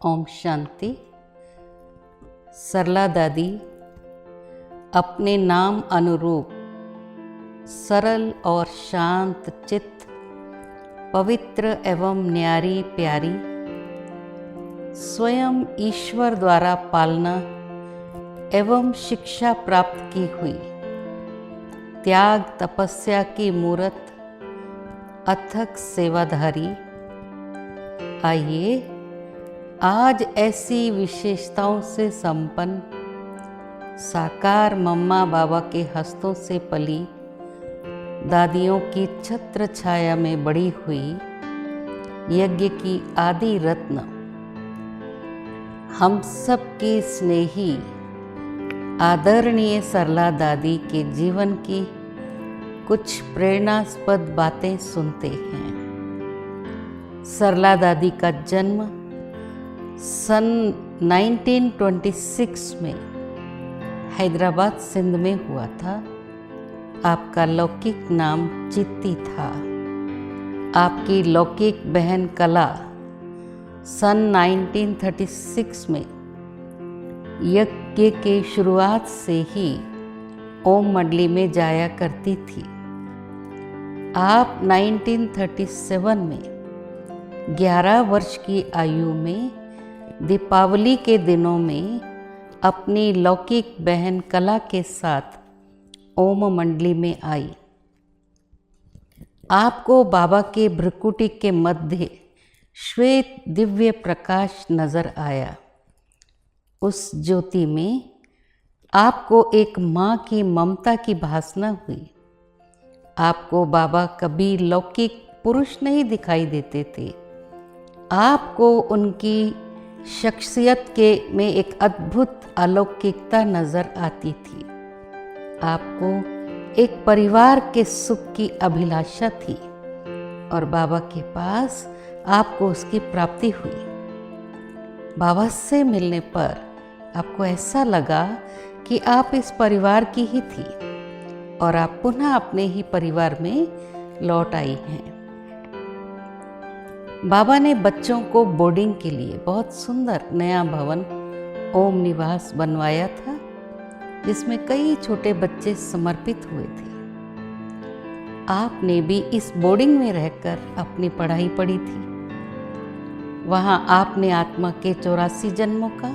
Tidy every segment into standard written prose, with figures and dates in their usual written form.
ओम शांति। सरला दादी अपने नाम अनुरूप सरल और शांत चित्त, पवित्र एवं न्यारी प्यारी, स्वयं ईश्वर द्वारा पालना एवं शिक्षा प्राप्त की हुई, त्याग तपस्या की मूरत, अथक सेवाधारी। आइए आज ऐसी विशेषताओं से संपन्न साकार मम्मा बाबा के हस्तों से पली, दादियों की छत्र छाया में बड़ी हुई, यज्ञ की आदि रत्न, हम सबकी स्नेही आदरणीय सरला दादी के जीवन की कुछ प्रेरणास्पद बातें सुनते हैं। सरला दादी का जन्म सन 1926 में हैदराबाद सिंध में हुआ था। आपका लौकिक नाम चित्ती था। आपकी लौकिक बहन कला सन 1936 में यज्ञ के शुरुआत से ही ओम मंडली में जाया करती थी। आप 1937 में 11 वर्ष की आयु में दीपावली के दिनों में अपनी लौकिक बहन कला के साथ ओम मंडली में आई। आपको बाबा के भ्रुकुटी के मध्य श्वेत दिव्य प्रकाश नजर आया। उस ज्योति में आपको एक माँ की ममता की भासना हुई। आपको बाबा कभी लौकिक पुरुष नहीं दिखाई देते थे। आपको उनकी शख्सियत के में एक अद्भुत अलौकिकता नजर आती थी। आपको एक परिवार के सुख की अभिलाषा थी और बाबा के पास आपको उसकी प्राप्ति हुई। बाबा से मिलने पर आपको ऐसा लगा कि आप इस परिवार की ही थी और आप पुनः अपने ही परिवार में लौट आई हैं। बाबा ने बच्चों को बोर्डिंग के लिए बहुत सुंदर नया भवन ओम निवास बनवाया था, जिसमें कई छोटे बच्चे समर्पित हुए थे। आपने भी इस बोर्डिंग में रहकर अपनी पढ़ाई पढ़ी थी। वहाँ आपने आत्मा के 84 जन्मों का,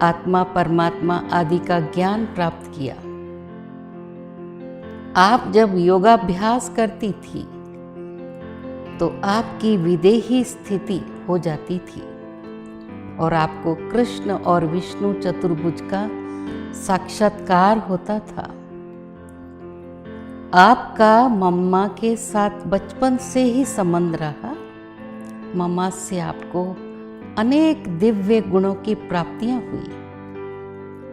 आत्मा परमात्मा आदि का ज्ञान प्राप्त किया। आप जब योगाभ्यास करती थी तो आपकी विदेही स्थिति हो जाती थी और आपको कृष्ण और विष्णु चतुर्भुज का साक्षात्कार होता था। आपका मम्मा के साथ बचपन से ही संबंध रहा। मम्मा से आपको अनेक दिव्य गुणों की प्राप्तियां हुई।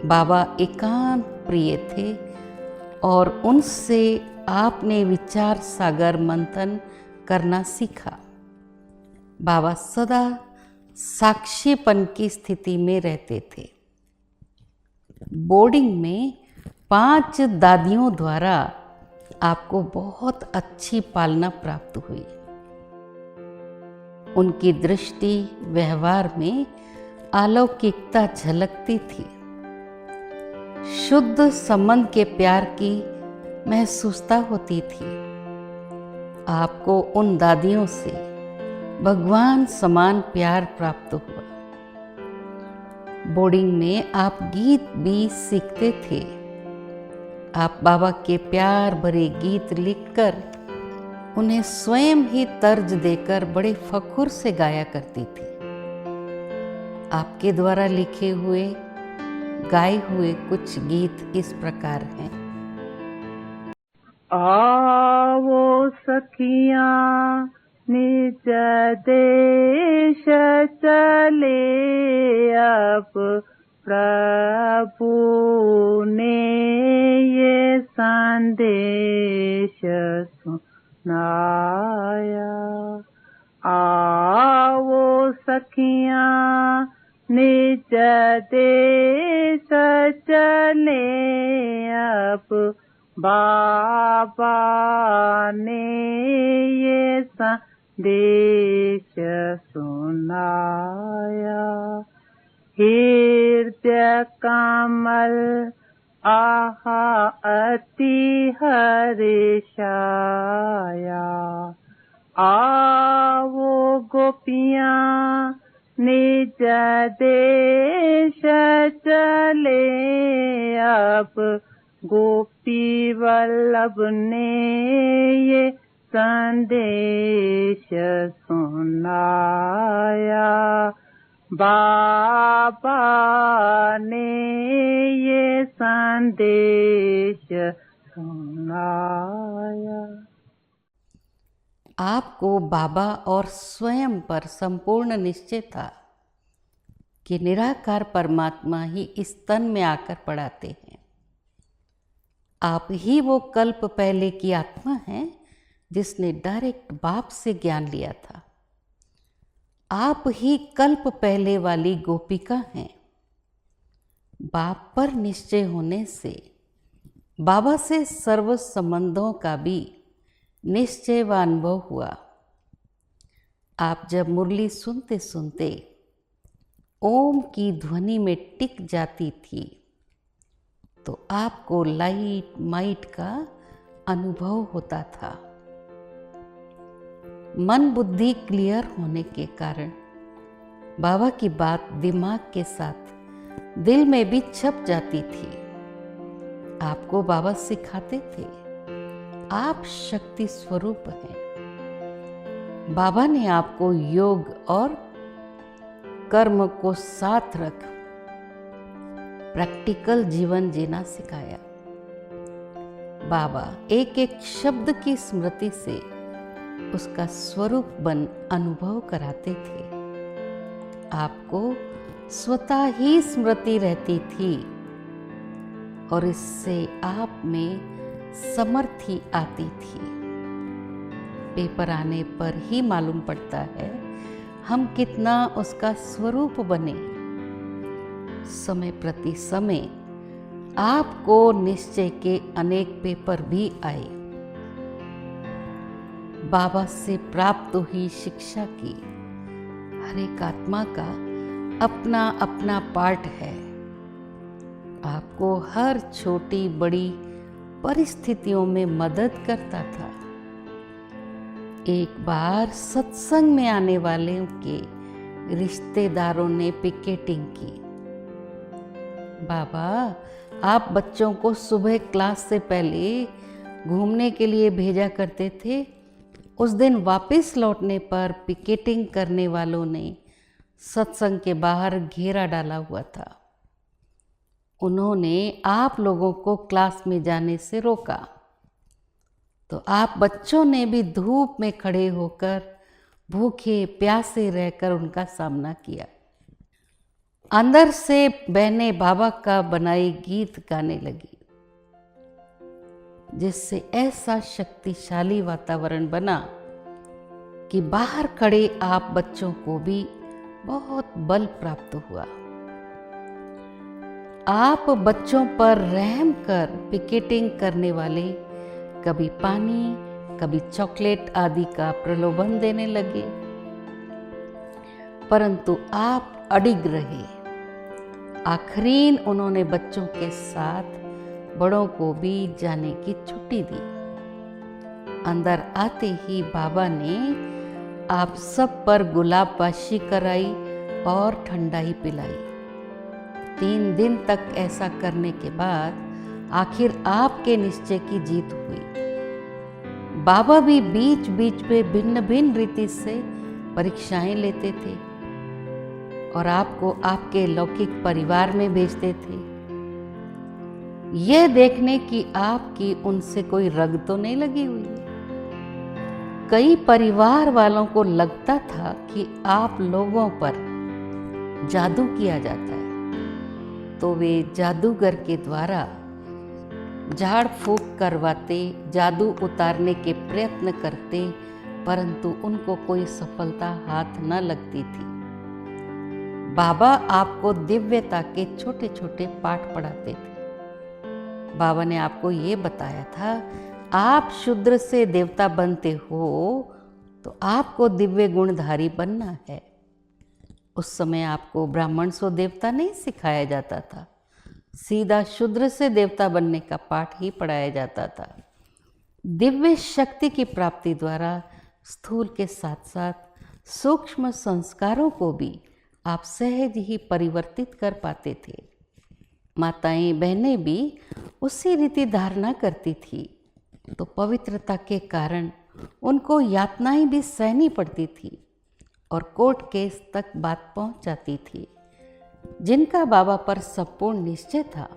बाबा एकांत प्रिय थे और उनसे आपने विचार सागर मंथन करना सीखा। बाबा सदा साक्षीपन की स्थिति में रहते थे। बोर्डिंग में 5 दादियों द्वारा आपको बहुत अच्छी पालना प्राप्त हुई। उनकी दृष्टि व्यवहार में अलौकिकता झलकती थी। शुद्ध संबंध के प्यार की महसूसता होती थी। आपको उन दादियों से भगवान समान प्यार प्राप्त हुआ। बोर्डिंग में आप गीत भी सीखते थे। आप बाबा के प्यार भरे गीत लिखकर उन्हें स्वयं ही तर्ज देकर बड़े फखुर से गाया करती थी। आपके द्वारा लिखे हुए गाए हुए कुछ गीत इस प्रकार हैं। आवो सखियां निज देश चले, अब प्रभु ने ये संदेश सुनाया। आवो सखियां निज देश चले, अब बाबा ने ये संदेश सुनाया। हृदय कमल आहा अति हर्षाया। आओ गोपियाँ निज देश चले अब, गोपी वल्लभ ने ये संदेश सुनाया। बाबा ने ये संदेश सुनाया। आपको बाबा और स्वयं पर संपूर्ण निश्चय था कि निराकार परमात्मा ही इस तन में आकर पढ़ाते हैं। आप ही वो कल्प पहले की आत्मा हैं जिसने डायरेक्ट बाप से ज्ञान लिया था। आप ही कल्प पहले वाली गोपिका हैं। बाप पर निश्चय होने से बाबा से सर्व संबंधों का भी निश्चय व अनुभव हुआ। आप जब मुरली सुनते सुनते ओम की ध्वनि में टिक जाती थी तो आपको लाइट माइट का अनुभव होता था। मन बुद्धि क्लियर होने के कारण बाबा की बात दिमाग के साथ दिल में भी छप जाती थी। आपको बाबा सिखाते थे आप शक्ति स्वरूप हैं। बाबा ने आपको योग और कर्म को साथ रख प्रैक्टिकल जीवन जीना सिखाया। बाबा एक एक शब्द की स्मृति से उसका स्वरूप बन अनुभव कराते थे। आपको स्वतः ही स्मृति रहती थी और इससे आप में समर्थी आती थी। पेपर आने पर ही मालूम पड़ता है हम कितना उसका स्वरूप बने। समय प्रति समय आपको निश्चय के अनेक पेपर भी आए। बाबा से प्राप्त हुई शिक्षा की हर एक आत्मा का अपना अपना पार्ट है। आपको हर छोटी बड़ी परिस्थितियों में मदद करता था। एक बार सत्संग में आने वाले के रिश्तेदारों ने पिकेटिंग की। बाबा आप बच्चों को सुबह क्लास से पहले घूमने के लिए भेजा करते थे। उस दिन वापस लौटने पर पिकेटिंग करने वालों ने सत्संग के बाहर घेरा डाला हुआ था। उन्होंने आप लोगों को क्लास में जाने से रोका तो आप बच्चों ने भी धूप में खड़े होकर भूखे प्यासे रहकर उनका सामना किया। अंदर से बहनें बाबा का बनाई गीत गाने लगी, जिससे ऐसा शक्तिशाली वातावरण बना कि बाहर खड़े आप बच्चों को भी बहुत बल प्राप्त हुआ। आप बच्चों पर रहम कर पिकेटिंग करने वाले कभी पानी कभी चॉकलेट आदि का प्रलोभन देने लगे, परंतु आप अडिग रहे। आखिरीन उन्होंने बच्चों के साथ बड़ों को भी जाने की छुट्टी दी। अंदर आते ही बाबा ने आप सब पर गुलाब बाशी कराई और ठंडाई पिलाई। 3 दिन तक ऐसा करने के बाद आखिर आपके निश्चय की जीत हुई। बाबा भी बीच बीच में भिन्न भिन्न रीति से परीक्षाएं लेते थे और आपको आपके लौकिक परिवार में भेजते थे, यह देखने की आपकी उनसे कोई रग तो नहीं लगी हुई। कई परिवार वालों को लगता था कि आप लोगों पर जादू किया जाता है, तो वे जादूगर के द्वारा झाड़ फूंक करवाते, जादू उतारने के प्रयत्न करते, परंतु उनको कोई सफलता हाथ न लगती थी। बाबा आपको दिव्यता के छोटे छोटे पाठ पढ़ाते थे। बाबा ने आपको ये बताया था, आप शूद्र से देवता बनते हो तो आपको दिव्य गुणधारी बनना है। उस समय आपको ब्राह्मण सो देवता नहीं सिखाया जाता था, सीधा शूद्र से देवता बनने का पाठ ही पढ़ाया जाता था। दिव्य शक्ति की प्राप्ति द्वारा स्थूल के साथ साथ सूक्ष्म संस्कारों को भी आप सहज ही परिवर्तित कर पाते थे। माताएं बहनें भी उसी रीति धारणा करती थी, तो पवित्रता के कारण उनको यातनाएं भी सहनी पड़ती थी और कोर्ट केस तक बात पहुंच जाती थी। जिनका बाबा पर संपूर्ण निश्चय था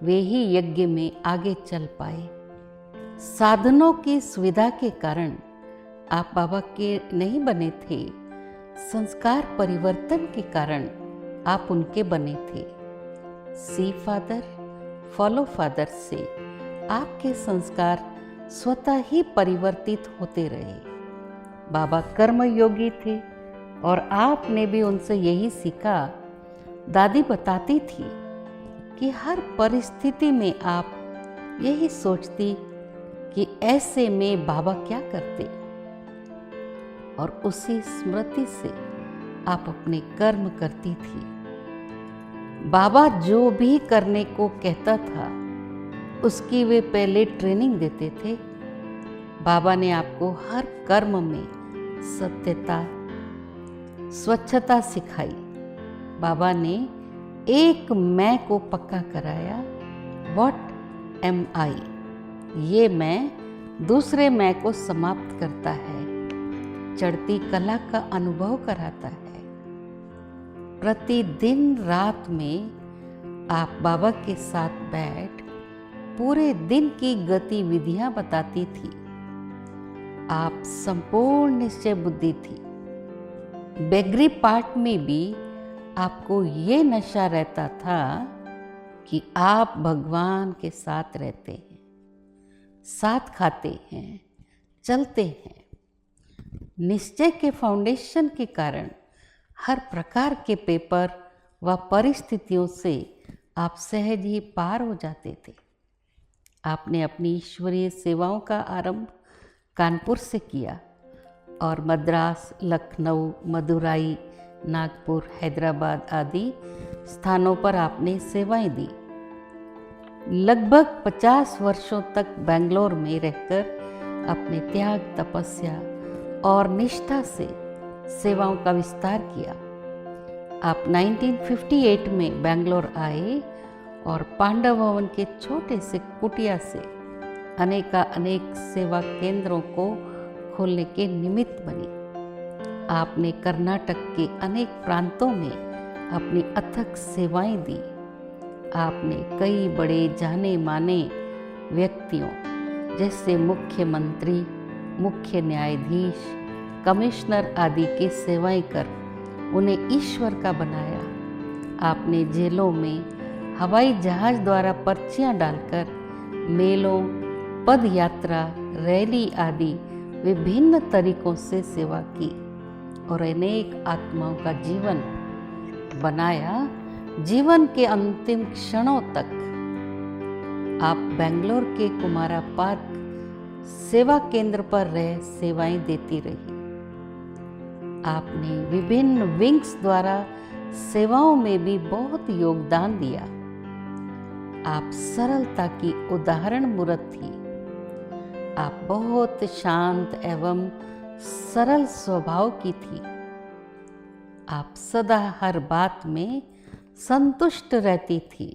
वे ही यज्ञ में आगे चल पाए। साधनों की सुविधा के कारण आप बाबा के नहीं बने थे, संस्कार परिवर्तन के कारण आप उनके बने थे। सी फादर फॉलो फादर से आपके संस्कार स्वतः ही परिवर्तित होते रहे। बाबा कर्मयोगी थे और आपने भी उनसे यही सीखा। दादी बताती थी कि हर परिस्थिति में आप यही सोचती कि ऐसे में बाबा क्या करते, और उसी स्मृति से आप अपने कर्म करती थी। बाबा जो भी करने को कहता था उसकी वे पहले ट्रेनिंग देते थे। बाबा ने आपको हर कर्म में सत्यता, स्वच्छता सिखाई। बाबा ने एक मैं को पक्का कराया, व्हाट एम आई। ये मैं दूसरे मैं को समाप्त करता है, चढ़ती कला का अनुभव कराता है। प्रतिदिन रात में आप बाबा के साथ बैठ पूरे दिन की गतिविधियां बताती थी। आप संपूर्ण निश्चय बुद्धि थी। बेगरी पाठ में भी आपको ये नशा रहता था कि आप भगवान के साथ रहते हैं, साथ खाते हैं, चलते हैं। निश्चय के फाउंडेशन के कारण हर प्रकार के पेपर व परिस्थितियों से आप सहज ही पार हो जाते थे। आपने अपनी ईश्वरीय सेवाओं का आरंभ कानपुर से किया और मद्रास, लखनऊ, मदुराई, नागपुर, हैदराबाद आदि स्थानों पर आपने सेवाएं दी। लगभग 50 वर्षों तक बेंगलोर में रहकर अपने त्याग, तपस्या और निष्ठा से सेवाओं का विस्तार किया। आप 1958 में बेंगलोर आए और पांडव भवन के छोटे से कुटिया से अनेक सेवा केंद्रों को खोलने के निमित्त बनी। आपने कर्नाटक के अनेक प्रांतों में अपनी अथक सेवाएं दी। आपने कई बड़े जाने माने व्यक्तियों जैसे मुख्यमंत्री, मुख्य न्यायाधीश, कमिश्नर आदि की सेवाएं कर उन्हें ईश्वर का बनाया। आपने जेलों में हवाई जहाज द्वारा पर्चियां डालकर मेलों, पद यात्रा, रैली आदि विभिन्न तरीकों से सेवा की और अनेक आत्माओं का जीवन बनाया। जीवन के अंतिम क्षणों तक आप बेंगलोर के कुमारा पार्क सेवा केंद्र पर रह सेवाएं देती रही। आपने विभिन्न विंग्स द्वारा सेवाओं में भी बहुत योगदान दिया। आप सरलता की उदाहरण मूर्त थी। आप बहुत शांत एवं सरल स्वभाव की थी। आप सदा हर बात में संतुष्ट रहती थी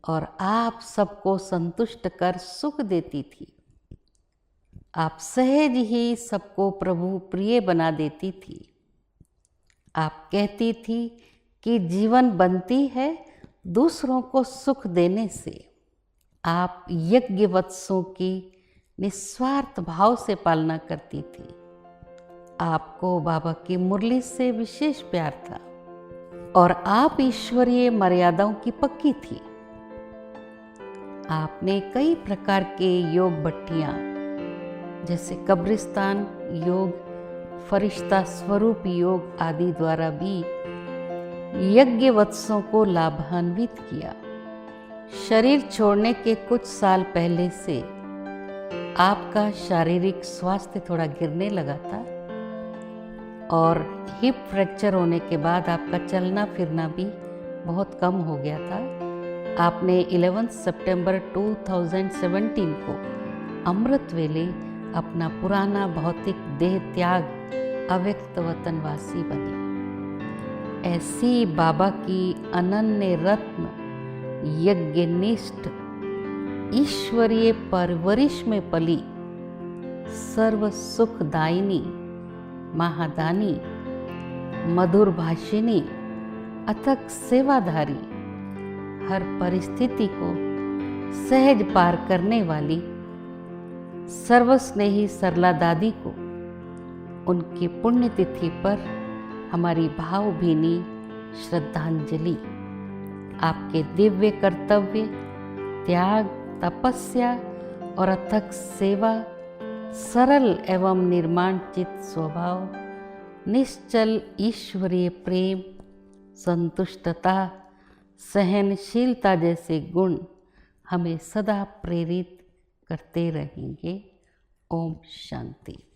और आप सबको संतुष्ट कर सुख देती थी। आप सहज ही सबको प्रभु प्रिय बना देती थी। आप कहती थी कि जीवन बनती है दूसरों को सुख देने से। आप यज्ञवत्सों की निस्वार्थ भाव से पालना करती थी। आपको बाबा की मुरली से विशेष प्यार था और आप ईश्वरीय मर्यादाओं की पक्की थी। आपने कई प्रकार के योग भट्टियां जैसे कब्रिस्तान योग, फरिश्ता स्वरूप योग आदि द्वारा भी यज्ञवत्सों को लाभान्वित किया। शरीर छोड़ने के कुछ साल पहले से आपका शारीरिक स्वास्थ्य थोड़ा गिरने लगा था। और हिप फ्रैक्चर होने के बाद आपका चलना फिरना भी बहुत कम हो गया था। आपने 11 सितंबर 2017 को अमृत वेले अपना पुराना भौतिक देह त्याग अव्यक्त वतनवासी बने। ऐसी बाबा की अनन्य रत्न यज्ञनिष्ठ ईश्वरीय परवरिश में पली सर्व सुखदायिनी महादानी मधुर भाषिनी अथक सेवाधारी हर परिस्थिति को सहज पार करने वाली सर्वस्नेही सरला दादी को उनकी पुण्यतिथि पर हमारी भावभीनी श्रद्धांजलि। आपके दिव्य कर्तव्य, त्याग, तपस्या और अथक सेवा, सरल एवं निर्माण चित्त स्वभाव, निश्चल ईश्वरीय प्रेम, संतुष्टता, सहनशीलता जैसे गुण हमें सदा प्रेरित करते रहेंगे। ओम शांति।